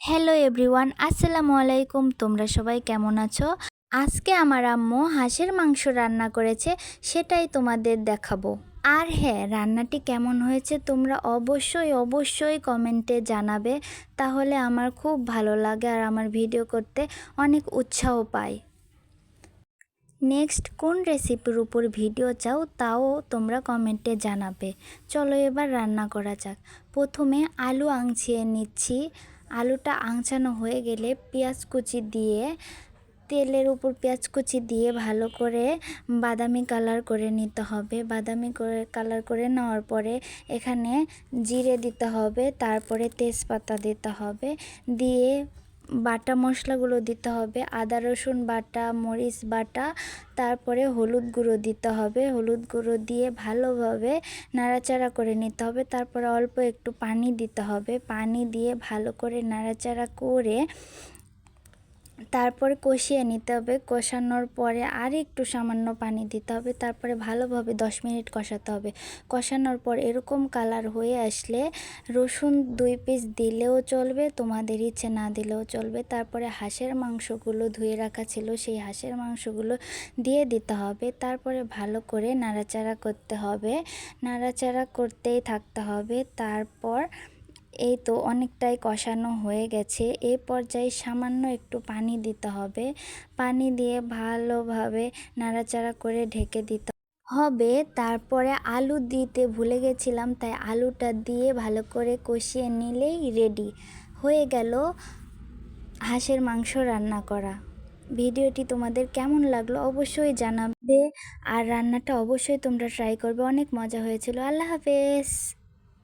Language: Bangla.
হ্যালো এভরিওয়ান, আসসালামু আলাইকুম। তোমরা সবাই কেমন আছো? আজকে আমার আম্মু হাঁসের মাংস রান্না করেছে, সেটাই তোমাদের দেখাবো। আর হ্যাঁ, রান্নাটি কেমন হয়েছে তোমরা অবশ্যই কমেন্টে জানাবে। তাহলে আমার খুব ভালো লাগে আর আমার ভিডিও করতে অনেক উৎসাহ পাই। নেক্সট কোন রেসিপির উপর ভিডিও চাও তাও তোমরা কমেন্টে জানাবে। চলো এবার রান্না করা যাক। প্রথমে আলু আঁচিয়ে নিচ্ছি। আলুটা আঁচানো হয়ে গেলে পেঁয়াজ কুচি দিয়ে তেলের উপর পেঁয়াজ কুচি দিয়ে ভালো করে বাদামি কালার করে নিতে হবে। বাদামি করে কালার করে নেওয়ার পরে এখানে জিরে দিতে হবে, তারপরে তেজপাতা দিতে হবে, দিয়ে বাটা মশলাগুলো দিতে হবে, আদা রসুন বাটা, মরিচ বাটা, তারপরে হলুদ গুঁড়ো দিতে হবে। হলুদ গুঁড়ো দিয়ে ভালোভাবে নাড়াচাড়া করে নিতে হবে। তারপরে অল্প একটু পানি দিতে হবে। পানি দিয়ে ভালো করে নাড়াচাড়া করে তারপরে কষিয়ে নিতে হবে। কষানোর পরে আর একটু সামান্য পানি দিতে হবে। তারপরে ভালোভাবে 10 মিনিট কষাতে হবে। কষানোর পর এরকম কালার হয়ে আসলে রসুন 2 পিস দিলেও চলবে, তোমাদের ইচ্ছে না দিলেও চলবে। তারপরে হাঁসের মাংসগুলো ধুয়ে রাখা ছিল, সেই হাঁসের মাংসগুলো দিয়ে দিতে হবে। তারপরে ভালো করে নাড়াচাড়া করতে হবে, নাড়াচাড়া করতেই থাকতে হবে। তারপর এই তো অনেকটাই কষানো হয়ে গেছে। এই পর্যায়ে সামান্য একটু পানি দিতে হবে। পানি দিয়ে ভালোভাবে নাড়াচাড়া করে ঢেকে দিতে হবে। তারপরে আলু দিতে ভুলে গেছিলাম, তাই আলুটা দিয়ে ভালো করে কষিয়ে নিলেই রেডি হয়ে গেল হাঁসের মাংস রান্না করা। ভিডিওটি তোমাদের কেমন লাগলো অবশ্যই জানাবে, আর রান্নাটা অবশ্যই তোমরা ট্রাই করবে। অনেক মজা হয়েছিল। আল্লাহ হাফেজ।